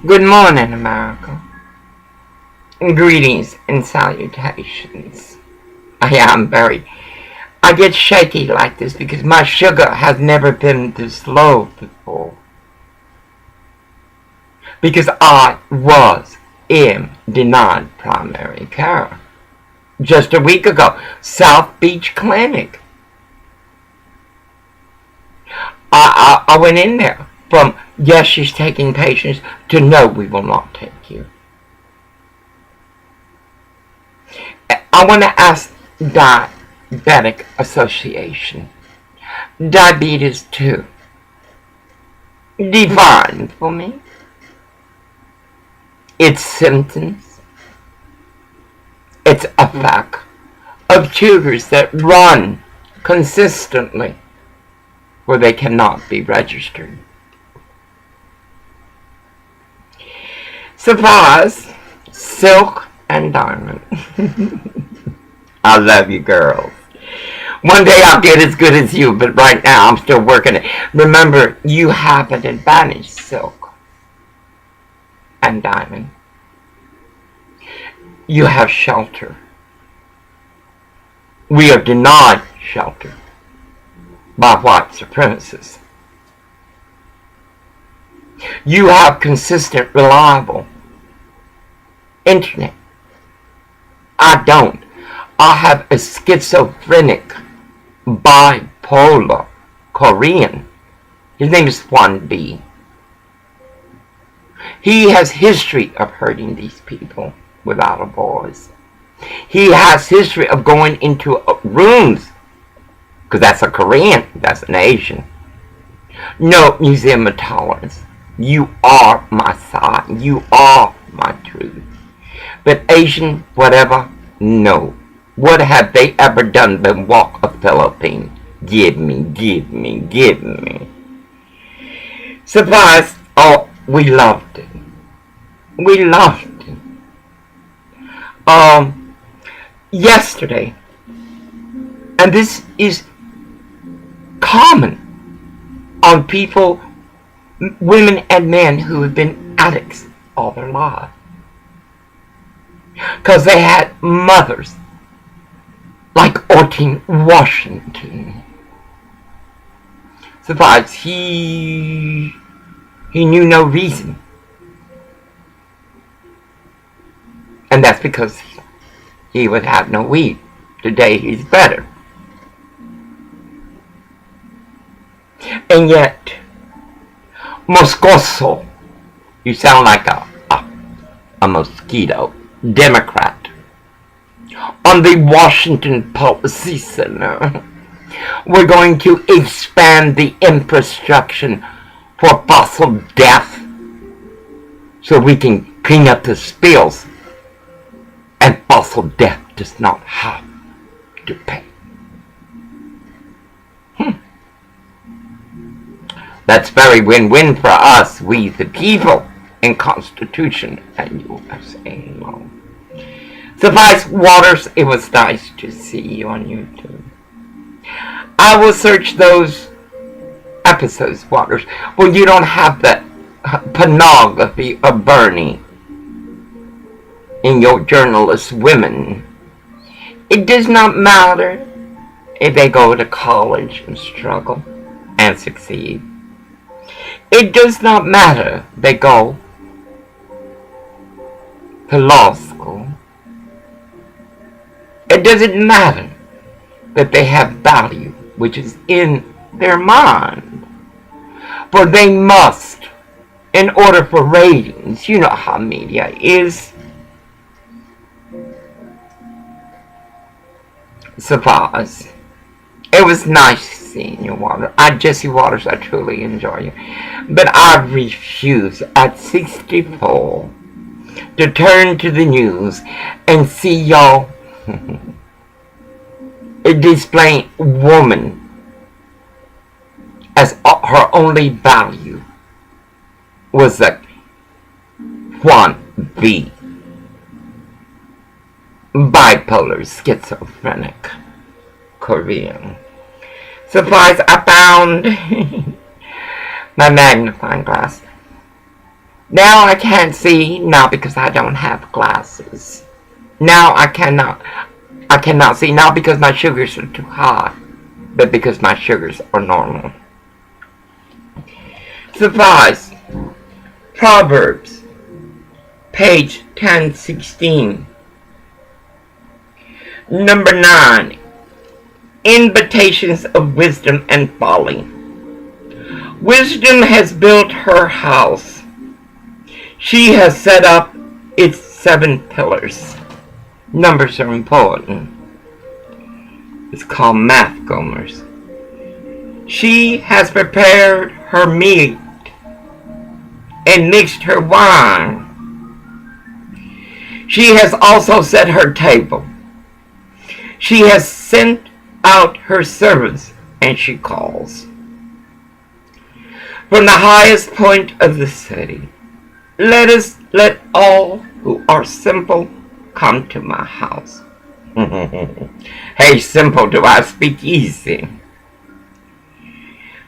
Good morning, America. Greetings and salutations. I get shaky like this because my sugar has never been this low before. Because I am denied primary care. Just a week ago, South Beach Clinic. I went in there from, yes, she's taking patients, to no, we will not take you. I want to ask Diabetic Association, Diabetes 2, define for me its symptoms, its effect of sugars that run consistently where they cannot be registered. Surprise, Silk and Diamond. I love you girls. One day I'll get as good as you, but right now I'm still working it. Remember, you have an advantage, Silk and Diamond. You have shelter. We are denied shelter by white supremacists. You have consistent, reliable internet. I don't. I have a schizophrenic, bipolar Korean. His name is Juan B. He has history of hurting these people without a voice. He has history of going into rooms, because that's a Korean, that's an Asian. No, museum of tolerance. You are my side. You are my truth. But Asian, whatever, no. What have they ever done but walk a Philippine? Give me, give me, give me. Surprise! Oh, we loved it. We loved it. Yesterday, and this is common on people, women and men who have been addicts all their lives. Because they had mothers like Ortin Washington. Surprise, he knew no reason. And that's because he would have no weed. Today he's better. And yet, Moscoso, you sound like a mosquito, Democrat, on the Washington Policy Center. We're going to expand the infrastructure for fossil death so we can clean up the spills, and fossil death does not have to pay. That's very win-win for us, we the people, in Constitution and USA law. Suffice Waters, it was nice to see you on YouTube. I will search those episodes, Waters. Well, you don't have that pornography of Bernie in your journalist women. It does not matter if they go to college and struggle and succeed. It does not matter they go to law school. It doesn't matter that they have value, which is in their mind. For they must, in order for ratings, you know how media is, surprise. It was nice seeing you, Waters. Jesse Waters, I truly enjoy you. But I refuse at 64 to turn to the news and see y'all displaying woman as her only value was that Juan B. Bipolar, schizophrenic, Korean. Surprise, I found my magnifying glass. Now I can't see, not because I don't have glasses. Now I cannot see, not because my sugars are too high, but because my sugars are normal. Suffice. Proverbs, page 1016. Number 9. Invitations of wisdom and folly. Wisdom has built her house. She has set up its 7 pillars. Numbers are important. It's called math, Gomers. She has prepared her meat and mixed her wine. She has also set her table. She has sent out her servants, and she calls. From the highest point of the city, let all who are simple come to my house. Hey, simple, do I speak easy?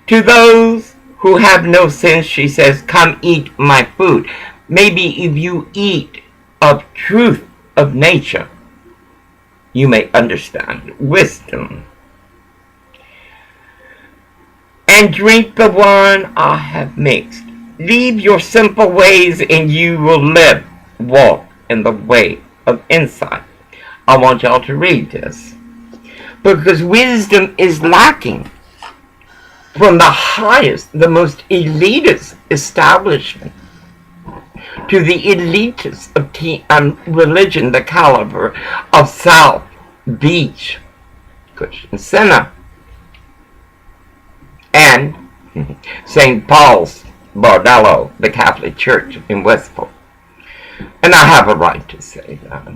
To those who have no sense, she says, come eat my food. Maybe if you eat of truth of nature, you may understand wisdom. And drink the wine I have mixed. Leave your simple ways and you will live. Walk in the way of insight. I want y'all to read this, because wisdom is lacking from the highest, the most elitist establishment to the elitists of religion, the caliber of South Beach Christian Center and St. Paul's Bordello, the Catholic Church in Westport. And I have a right to say that.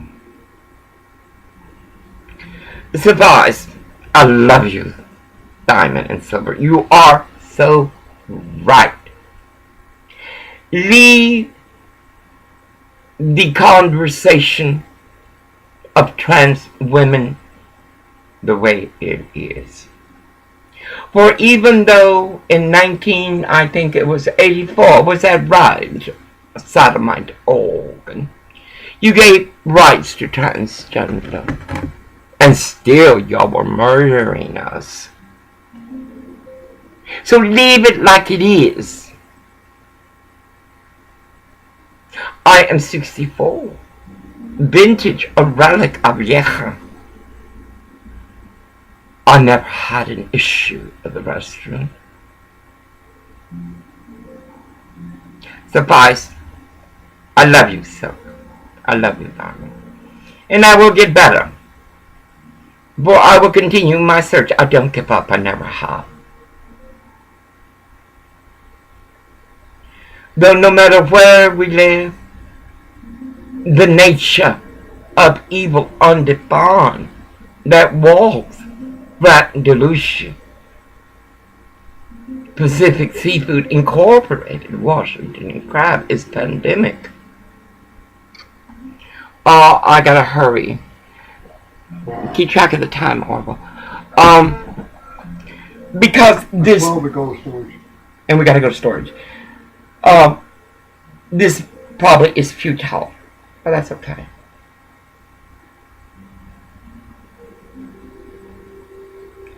Suffice, I love you, Diamond and Silver. You are so right. Leave the conversation of trans women the way it is. For even though in 84, was that right? Sodomite organ. You gave rights to transgender. And still y'all were murdering us. So leave it like it is. I am 64. Vintage, a relic of vieja. I never had an issue at the restaurant. Suffice, I love you, Silk. I love you, darling. And I will get better. For I will continue my search. I don't give up. I never have. Though no matter where we live, the nature of evil undefined that walks that delusion. Pacific Seafood Incorporated, Washington and Crab is pandemic. Oh, I gotta hurry. Keep track of the time, Orville. Because this... Well, we go to storage. And we gotta go to storage. This probably is futile, but that's okay.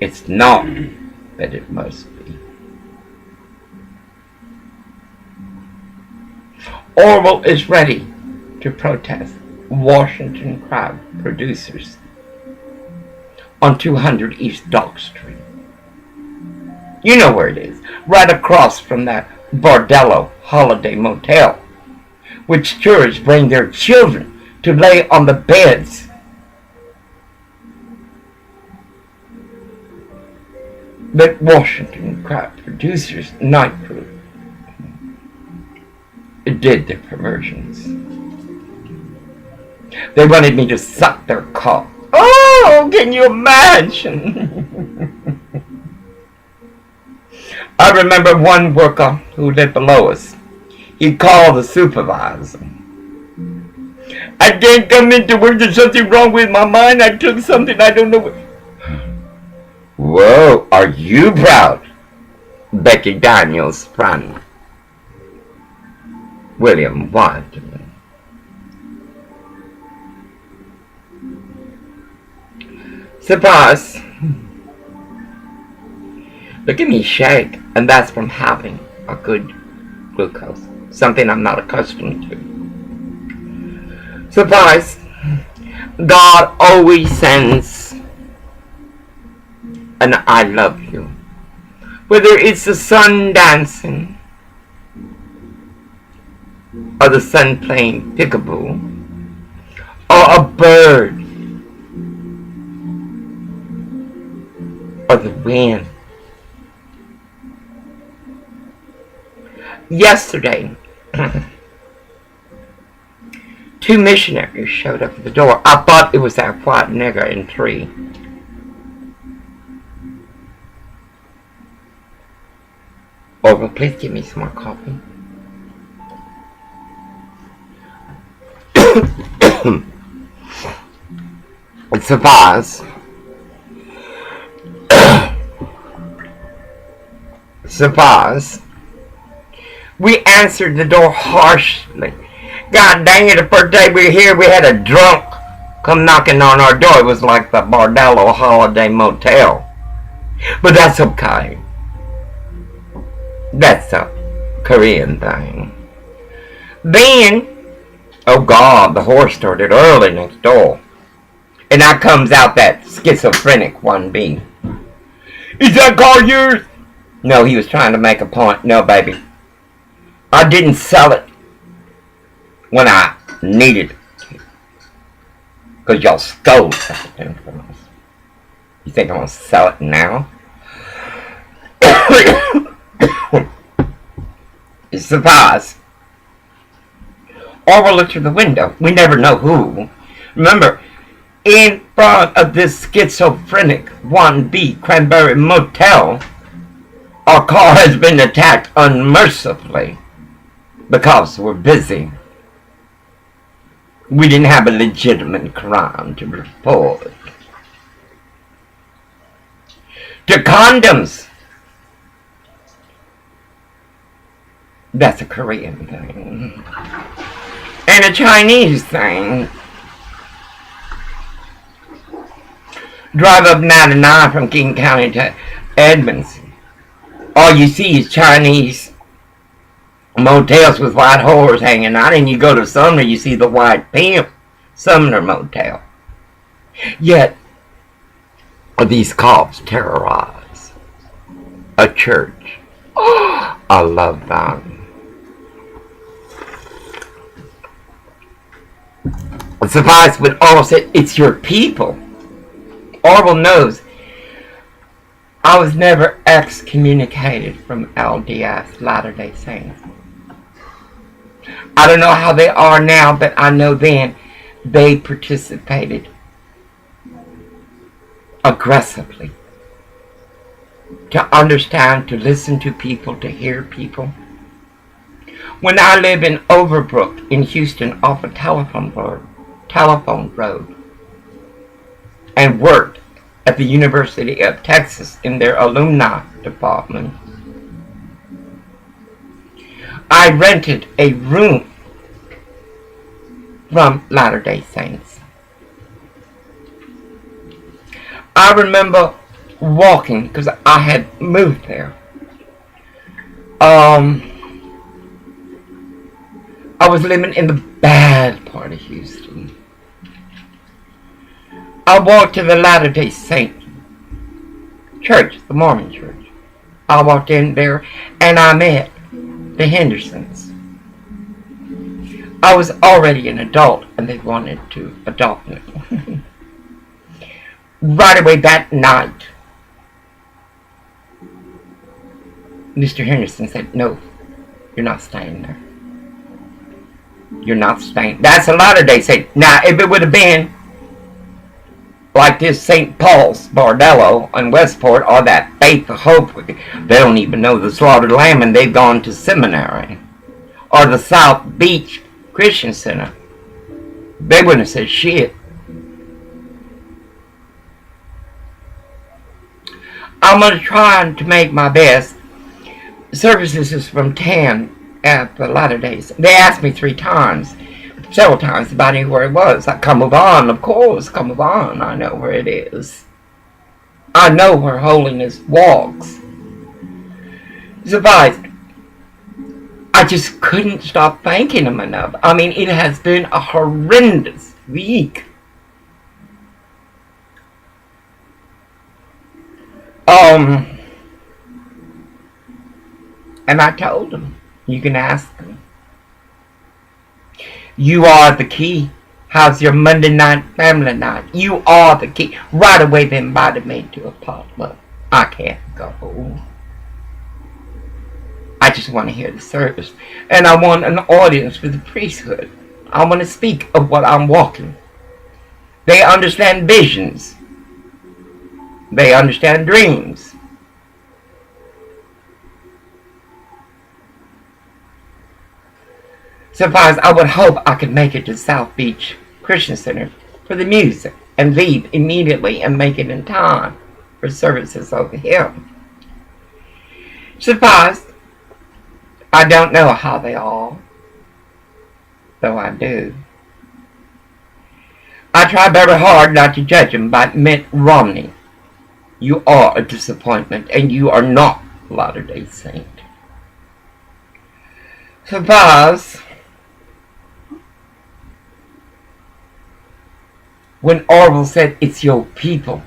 It's not, but it must be. Orville is ready to protest Washington Crab producers on 200 East Dock Street. You know where it is, right across from that Bordello Holiday Motel, which tourists bring their children to lay on the beds. But Washington Crab producers night crew did their perversions. They wanted me to suck their cock. Oh, can you imagine? I remember one worker who lived below us. He called the supervisor. I can't come into work. There's something wrong with my mind. I took something I don't know what. Whoa, are you proud? Becky Daniels' friend. William White. Surprise! Look at me shake, and that's from having a good glucose, something I'm not accustomed to. Surprise! God always sends an I love you. Whether it's the sun dancing, or the sun playing peekaboo, or a bird, or the wind. Yesterday, 2 missionaries showed up at the door. I thought it was that white nigger in 3. Orville, please give me some more coffee. It's a vase. It's a vase. We answered the door harshly. God dang it, the first day we were here, we had a drunk come knocking on our door. It was like the Bordello Holiday Motel. But that's okay. That's a Korean thing. Then, oh God, the horse started early next door. And out comes out that schizophrenic 1B. Is that car yours? No, he was trying to make a point. No, baby. I didn't sell it when I needed it. Because y'all stole something from us. You think I'm going to sell it now? It's a surprise. Or we'll look through the window. We never know who. Remember, in front of this schizophrenic 1B Cranberry Motel, our car has been attacked unmercifully because we're busy. We didn't have a legitimate crime to report. To condoms. That's a Korean thing. And a Chinese thing. Drive up 99 from King County to Edmonton. All you see is Chinese motels with white whores hanging out, and you go to Sumner, you see the white pimp Sumner Motel. Yet, these cops terrorize a church. Oh, I love that. Surprise when Orville said, it's your people. Orville knows I was never excommunicated from LDS, Latter-day Saints. I don't know how they are now, but I know then they participated aggressively to understand, to listen to people, to hear people. When I lived in Overbrook in Houston off of Telephone Road and worked at the University of Texas in their alumni department, I rented a room from Latter-day Saints. I remember walking, because I had moved there. I was living in the bad part of Houston. I walked to the Latter-day Saint church, the Mormon church. I walked in there and I met the Hendersons. I was already an adult and they wanted to adopt me. Right away that night, Mr. Henderson said, no, you're not staying there. You're not staying. That's a Latter-day Saint. Now, if it would have been like this St. Paul's Bordello in Westport, or that Faith of Hope, they don't even know the Slaughtered Lamb and they've gone to seminary, or the South Beach Christian Center, they wouldn't have said shit. I'm going to try to make my best. Services is from 10 at the Latter-day Saints. They asked me 3 times, several times, if I knew where it was. Like, come on, of course, come on. I know where it is. I know where holiness walks. Surprised. I just couldn't stop thanking him enough. I mean, it has been a horrendous week. And I told him, you can ask him. You are the key. How's your Monday night family night? You are the key. Right away they invited me to a potluck. I can't go. I just want to hear the service. And I want an audience for the priesthood. I want to speak of what I'm walking. They understand visions. They understand dreams. Suppose I would hope I could make it to South Beach Christian Center for the music and leave immediately and make it in time for services over here. Suppose I don't know how they are, though I do. I try very hard not to judge them by Mitt Romney. You are a disappointment, and you are not Latter-day Saint. Suppose when Orwell said, it's your people,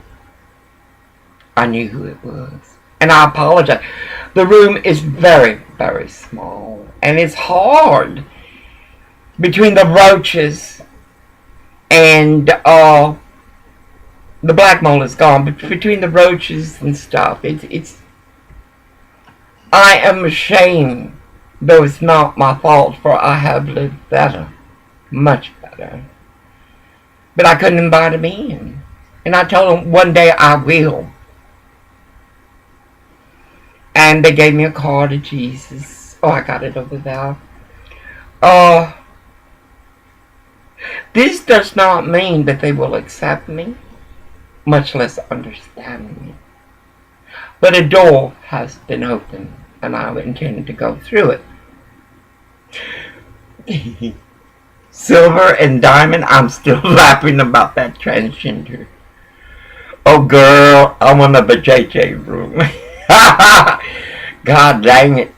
I knew who it was. And I apologize. The room is very, very small. And it's hard. Between the roaches and the black mold is gone. But between the roaches and stuff, it's I am ashamed, though it's not my fault, for I have lived better. Much better. But I couldn't invite him in. And I told him one day I will. And they gave me a card of Jesus. Oh, I got it over there. This does not mean that they will accept me, much less understand me. But a door has been opened, and I intend to go through it. Silver and diamond, I'm still laughing about that transgender. Oh girl, I want a JJ room. God dang it.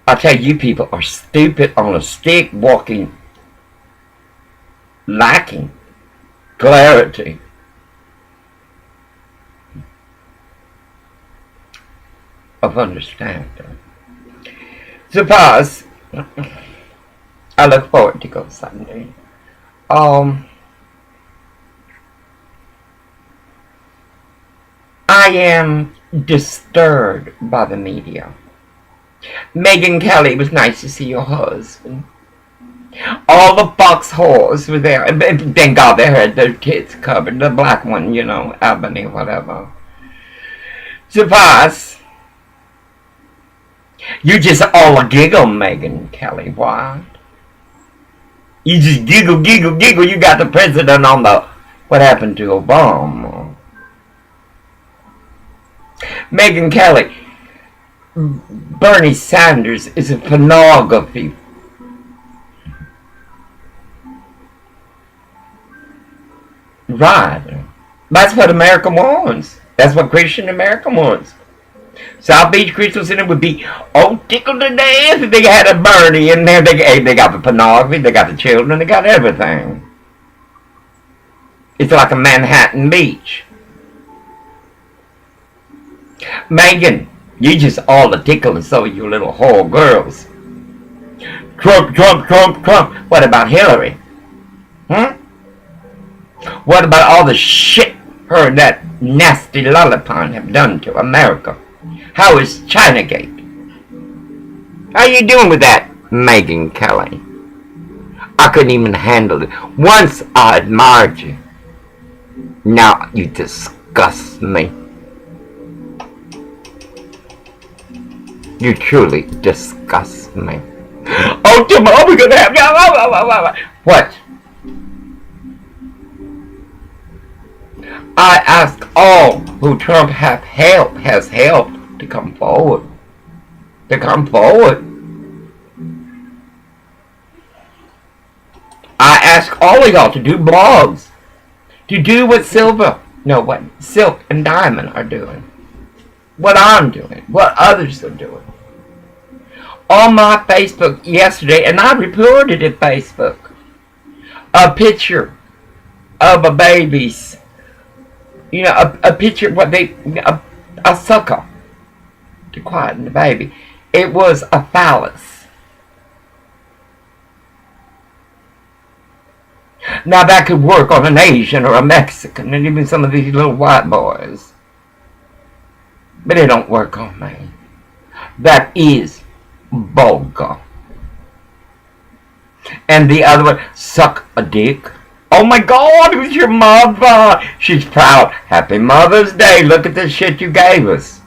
I tell you, people are stupid on a stick, walking, lacking clarity. Of understanding. Suppose I look forward to go Sunday. I am disturbed by the media. Megyn Kelly, it was nice to see your husband. All the Fox whores were there. And thank God they had their tits covered. The black one, you know, Ebony, whatever. Suppose you just all a giggle, Megyn Kelly. Why? You just giggle, giggle, giggle. You got the president on the... What happened to Obama? Megyn Kelly. Bernie Sanders is a pornography. Right. That's what America wants. That's what Christian America wants. South Beach Christian Center would be all tickled to death if they had a Bernie in there. They got the pornography, they got the children, they got everything. It's like a Manhattan Beach. Megan, you just all a tickle and so you little whore girls. Trump, Trump, Trump, Trump. What about Hillary? What about all the shit her and that nasty lollipop have done to America? How is Chinagate? How you doing with that, Megyn Kelly? I couldn't even handle it. Once I admired you. Now you disgust me. You truly disgust me. Oh, tomorrow we're gonna have... What? I ask all who Trump has helped to come forward. To come forward. all of y'all to do blogs, to do what Silk and Diamond are doing, what I'm doing, what others are doing. On my Facebook yesterday, and I reported it Facebook, a picture of a baby's, a picture of what a sucker to quieten the baby. It was a phallus. Now that could work on an Asian or a Mexican and even some of these little white boys. But it don't work on me. That is vulgar. And the other one, suck a dick. Oh my God, it was your mother. She's proud. Happy Mother's Day. Look at the shit you gave us.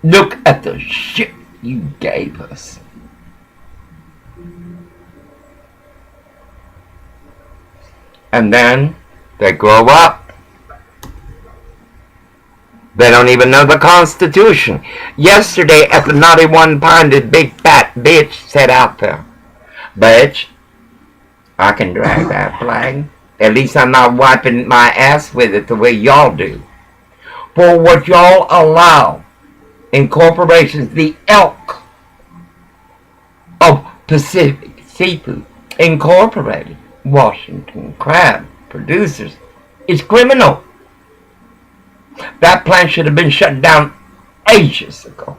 Look at the shit you gave us. And then they grow up. They don't even know the Constitution. Yesterday at the Naughty One Pond, this big fat bitch said out there, "Bitch, I can drag that flag. At least I'm not wiping my ass with it the way y'all do. For what y'all allow in corporations, the elk of Pacific Seafood Incorporated, Washington crab producers, is criminal. That plant should have been shut down ages ago.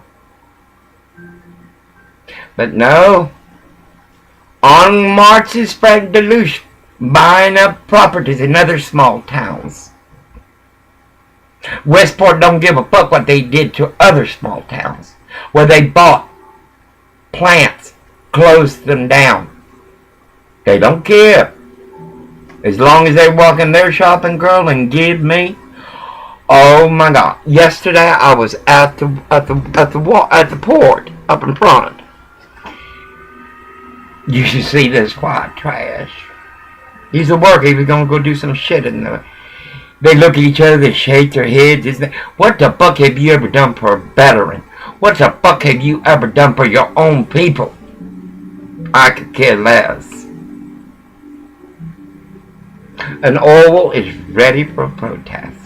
But no, on marches Frank Deluche buying up properties in other small towns. Westport don't give a fuck what they did to other small towns where they bought plants, closed them down. They don't care. As long as they walk in their shopping, girl, and give me. Oh my God! Yesterday I was at the port up in front. You should see this white trash. He's a worker. He was gonna go do some shit in there. They look at each other, they shake their heads. What the fuck have you ever done for a veteran? What the fuck have you ever done for your own people? I could care less. And Orwell is ready for a protest.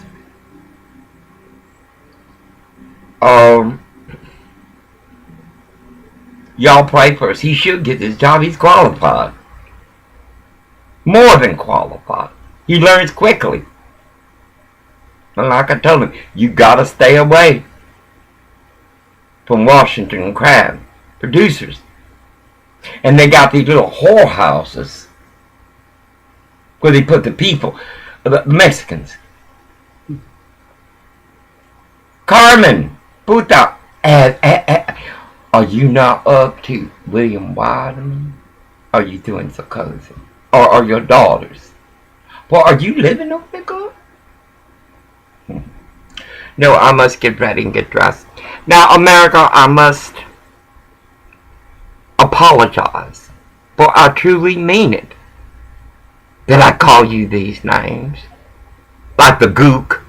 Y'all pray for us. He should get this job. He's qualified. More than qualified. He learns quickly. And like I told him, you gotta stay away from Washington crab producers. And they got these little whorehouses where they put the people, the Mexicans. Carmen, puta, are you not up to William Wideman? Are you doing so cozy? Or are your daughters? Well, are you living over there, girl? No, I must get ready and get dressed. Now, America, I must apologize. For I truly mean it. Did I call you these names? Like the gook.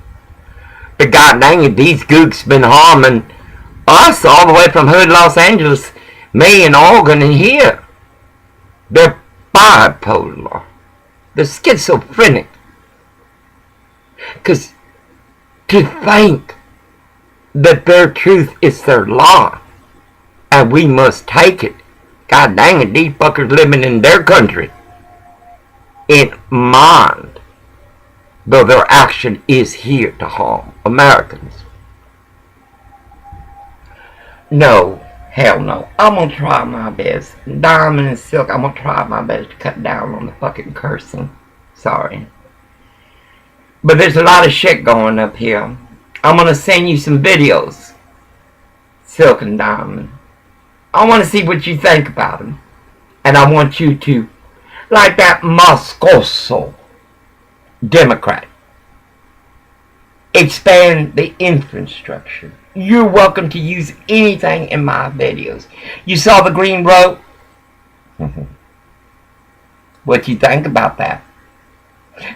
The god dang it, these gooks been harming us all the way from Hood, Los Angeles, me and Oregon and here. They're bipolar. They're schizophrenic. Because to think that their truth is their lie, and we must take it. God dang it, these fuckers living in their country in mind, though their action is here to harm Americans. No, hell no. I'm gonna try my best. Diamond and Silk, I'm gonna try my best to cut down on the fucking cursing. Sorry. But there's a lot of shit going up here. I'm gonna send you some videos. Silk and Diamond. I want to see what you think about them. And I want you to, like that Moscoso Democrat, expand the infrastructure. You're welcome to use anything in my videos. You saw the green rope? What you think about that?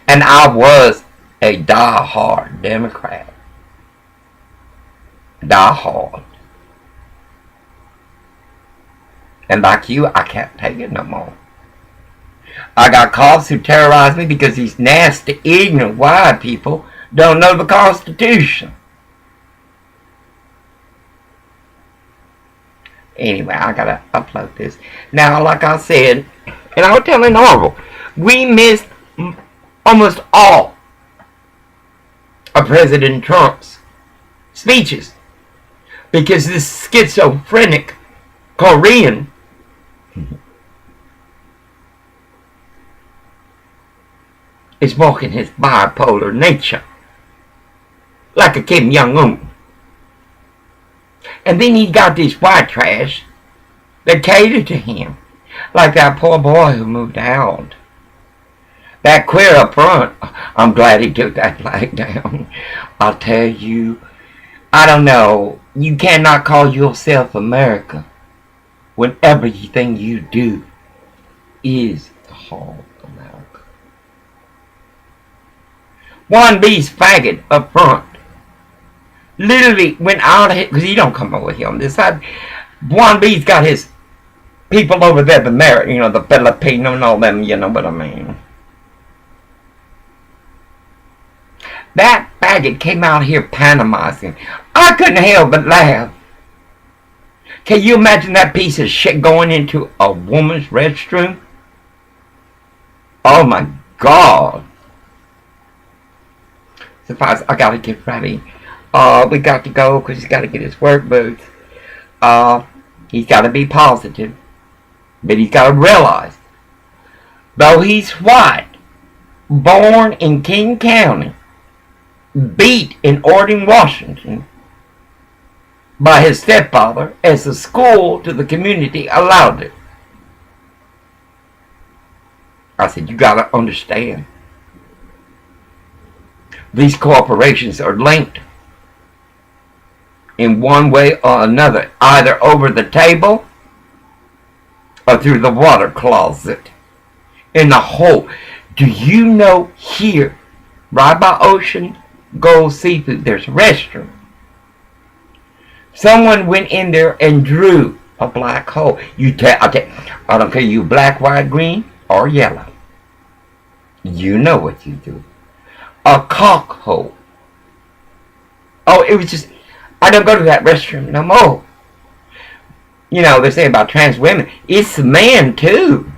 And I was a die-hard Democrat. Die-hard. And like you, I can't take it no more. I got cops who terrorize me because these nasty, ignorant, white people don't know the Constitution. Anyway, I gotta upload this. Now, like I said, and I was telling Orville, we missed almost all of President Trump's speeches because this schizophrenic Korean is walking his bipolar nature like a Kim Jong-un. And then he got this white trash that catered to him, like that poor boy who moved out. That queer up front, I'm glad he took that flag down. I'll tell you, I don't know, you cannot call yourself America when everything you do is to harm America. One B's faggot up front literally went out ahead, because he don't come over here on this side. Juan B's got his people over there, the merit, you know, the Filipino and all them, you know what I mean. That faggot came out here pantomizing. I couldn't help but laugh. Can you imagine that piece of shit going into a woman's restroom? Oh my God. Suffice, I gotta get ready. We got to go because he's got to get his work boots. He's got to be positive. But he's got to realize, though he's white, born in King County, beat in Ording, Washington, by his stepfather, as the school to the community allowed it. I said, you got to understand. These corporations are linked in one way or another, either over the table or through the water closet in the hole. Do you know here, right by Ocean Gold Seafood, there's a restroom? Someone went in there and drew a black hole. I don't care, you black, white, green, or yellow. You know what you do. A cock hole. Oh, it was just, I don't go to that restroom no more. You know, they say about trans women, it's the men too.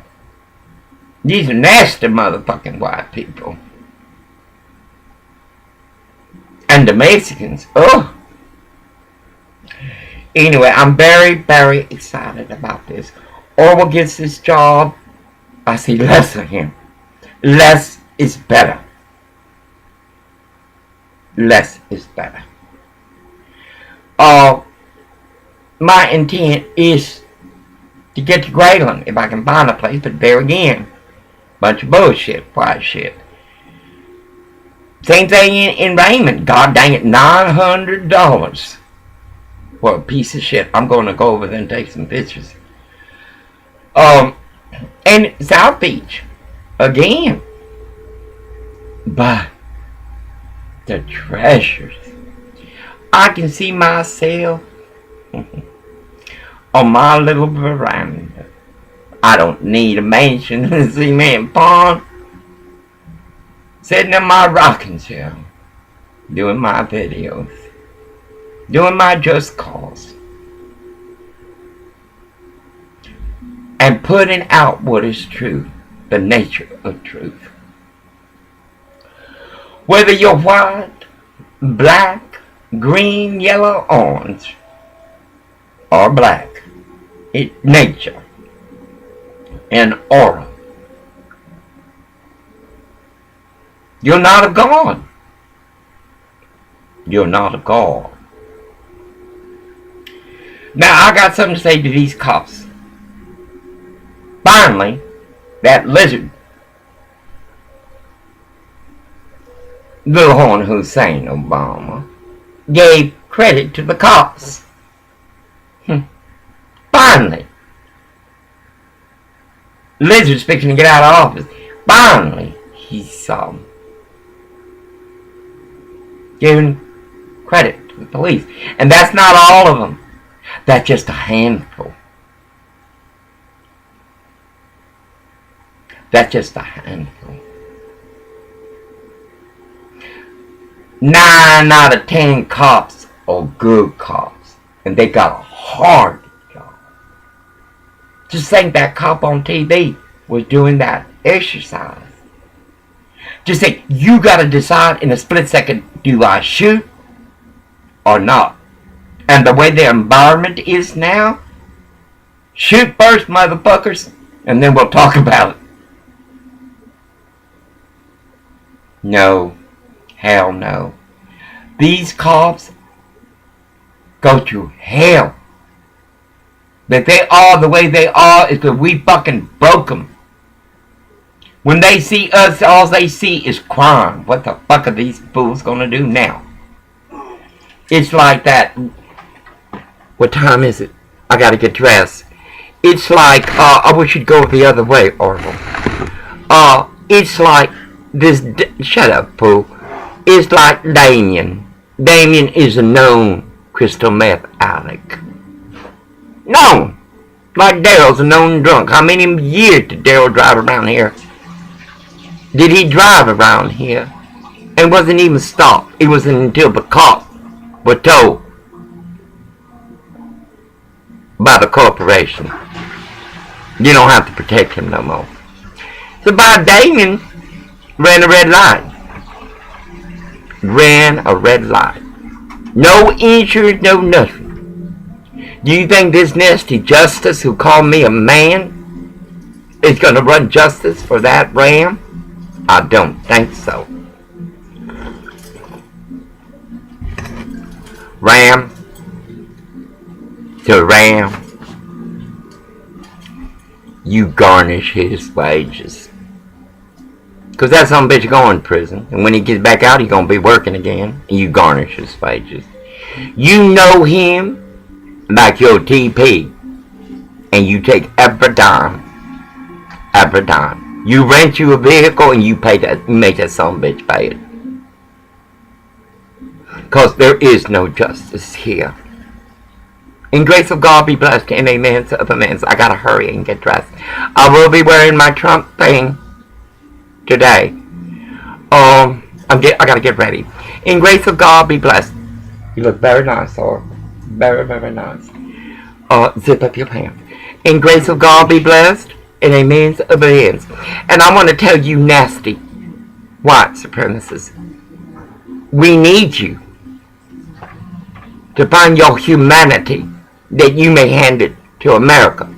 These are nasty motherfucking white people. And the Mexicans, oh. Anyway, I'm very, very excited about this. Orwell gets this job, I see less of him. Less is better. Less is better. My intent is to get to Grayland if I can find a place, but there again, bunch of bullshit, white shit. Same thing in Raymond. God dang it, $900 for a piece of shit. I'm going to go over there and take some pictures. And South Beach again, but the treasures. I can see myself on my little veranda. I don't need a mansion in a cement pond. Sitting in my rocking chair, doing my videos, doing my just cause, and putting out what is true, the nature of truth. Whether you're white, black, green, yellow, orange, or black, it's nature and aura. You're not a god. You're not a god. Now, I got something to say to these cops. Finally, that lizard, Little Horn Hussein Obama, gave credit to the cops. Finally. Lizard's fixing to get out of office. Finally, he's giving credit to the police. And that's not all of them. That's just a handful. That's just a handful. 9 out of 10 cops are good cops. And they got a hard job. Just think that cop on TV was doing that exercise. Just think, you got to decide in a split second, do I shoot or not? And the way the environment is now, shoot first, motherfuckers, and then we'll talk about it. No. Hell no. These cops go to hell. That they are the way they are is because we fucking broke them. When they see us, all they see is crime. What the fuck are these fools gonna do now? It's like that. What time is it? I gotta get dressed. It's like, I wish you'd go the other way, Orville. It's like this, shut up, fool. It's like Damien. Damien is a known crystal meth addict. Known. Like Daryl's a known drunk. How many years did Daryl drive around here? Did he drive around here? And wasn't even stopped. It wasn't until the cops were told by the corporation, you don't have to protect him no more. So by Damien ran a red light. Ran a red light. No insurance, no nothing. Do you think this nasty justice who called me a man is going to run justice for that ram? I don't think so. Ram to ram, you garnish his wages. Because that son of a bitch going to prison. And when he gets back out, he's going to be working again. And you garnish his wages. You know him like your TP. And you take every dime. Every dime. You rent you a vehicle and you pay that. You make that son of a bitch pay it. Because there is no justice here. In grace of God be blessed and amen to other men. I gotta hurry and get dressed. I will be wearing my Trump thing today. I gotta get ready. In grace of God be blessed. You look very nice, sir. Very, very nice. Zip up your pants. In grace of God be blessed and amen to other ends. And I want to tell you nasty white supremacists, we need you to find your humanity that you may hand it to America.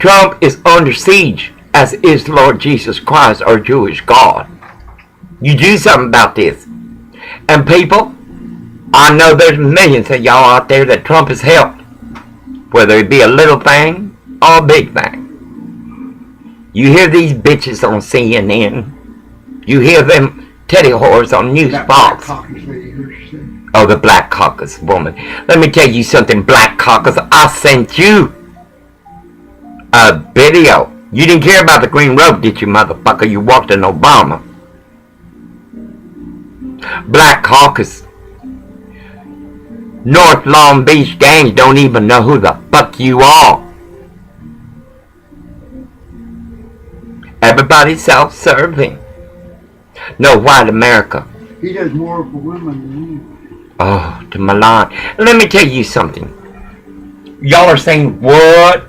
Trump is under siege, as is Lord Jesus Christ, our Jewish God. You do something about this. And people, I know there's millions of y'all out there that Trump has helped, whether it be a little thing or a big thing. You hear these bitches on CNN. You hear them teddy whores on News Fox. Oh, the Black Caucus woman. Let me tell you something, Black Caucus. I sent you a video. You didn't care about the green robe, did you, motherfucker? You walked in Obama. Black Caucus. North Long Beach gangs don't even know who the fuck you are. Everybody's self-serving. No, white America. He does more for women than you. Oh, to Milan. Let me tell you something. Y'all are saying what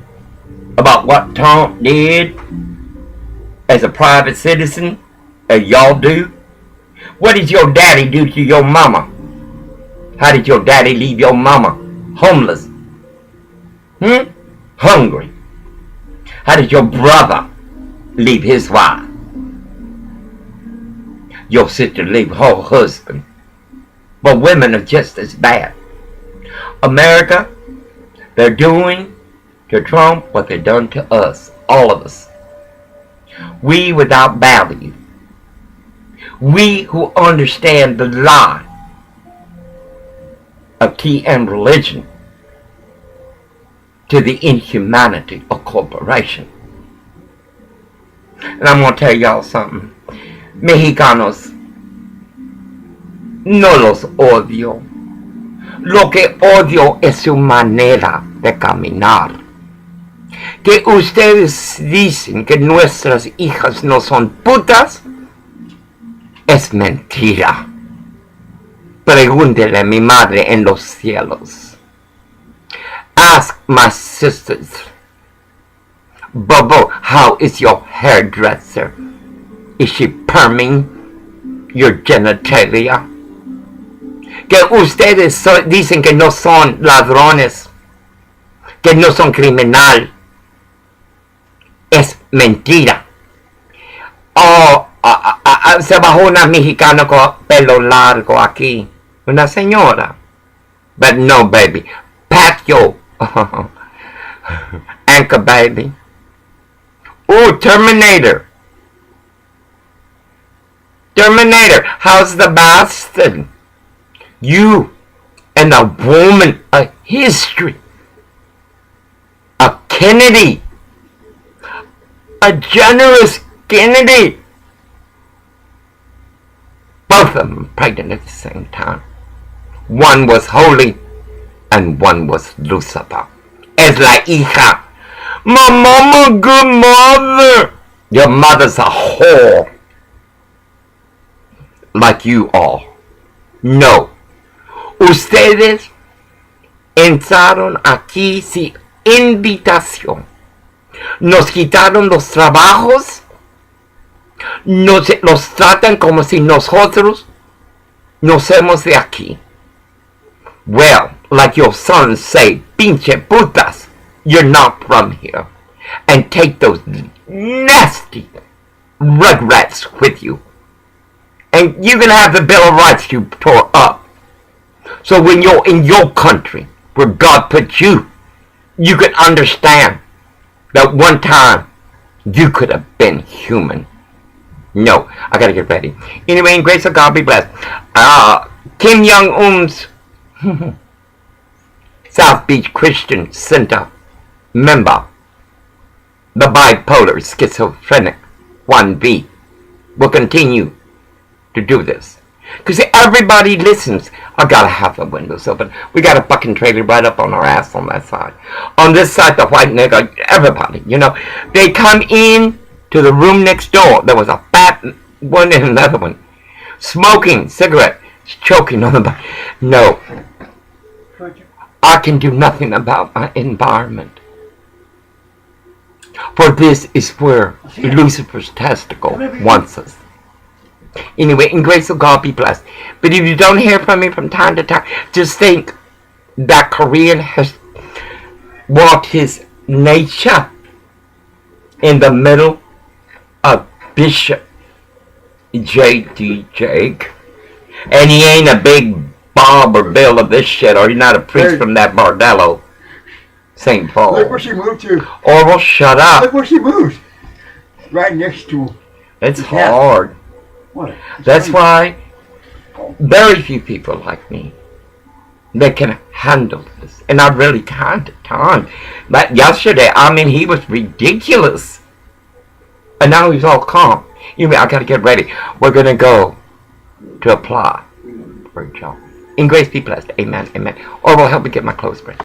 about what Trump did as a private citizen, as y'all do? What did your daddy do to your mama? How did your daddy leave your mama homeless? Hungry? How did your brother leave his wife? Your sister leave her husband? But women are just as bad. America, they're doing to Trump what they've done to us, all of us. We without value. We who understand the lie of TM religion to the inhumanity of corporation. And I'm going to tell y'all something. Mexicanos, no los odio. Lo que odio es su manera de caminar. Que ustedes dicen que nuestras hijas no son putas, es mentira. Pregúntele a mi madre en los cielos. Ask my sisters. Bobo, how is your hairdresser? Is she perming your genitalia? Que ustedes dicen que no son ladrones, que no son criminal. Es mentira. Oh, se bajó una mexicana con pelo largo aquí. Una señora. But no, baby. Patio. Anchor, baby. Ooh, Terminator. Terminator, how's the bastard? You and a woman, a history. A Kennedy. A generous Kennedy. Both of them pregnant at the same time. One was holy and one was Lucifer. Es la hija. My mama, good mother. Your mother's a whore. Like you all. No. Ustedes entraron aquí sin invitación. Nos quitaron los trabajos. Los tratan como si nosotros no somos de aquí. Well, like your sons say, pinche putas, you're not from here. And take those nasty rugrats with you. And you're going to have the Bill of Rights you tore up. So when you're in your country, where God put you, you can understand that one time you could have been human. No, I got to get ready. Anyway, in grace of God be blessed. Kim Jong-un's South Beach Christian Center member, the bipolar schizophrenic 1B, will continue to do this. Because everybody listens. I gotta have the windows open. We got a fucking trailer right up on our ass on that side. On this side, the white nigga, everybody, you know. They come in to the room next door. There was a fat one and another one. Smoking cigarette. Choking on the body. No. I can do nothing about my environment. For this is where Lucifer's testicle wants us. Anyway, in grace of God be blessed. But if you don't hear from me from time to time, just think that Korean has walked his nature in the middle of Bishop J.D. Jake. And he ain't a big Bob or Bill of this shit, or he's not a priest from that Bordello. St. Paul. Look where she moved to. Orville, shut up. Look where she moved. Right next to him. It's hard. What? That's why very few people like me that can handle this. And I really can't at times. But yesterday, I mean, he was ridiculous. And now he's all calm. You mean, I gotta get ready. We're gonna go to apply for a job. In grace be blessed. Amen. Amen. Or will help me get my clothes ready.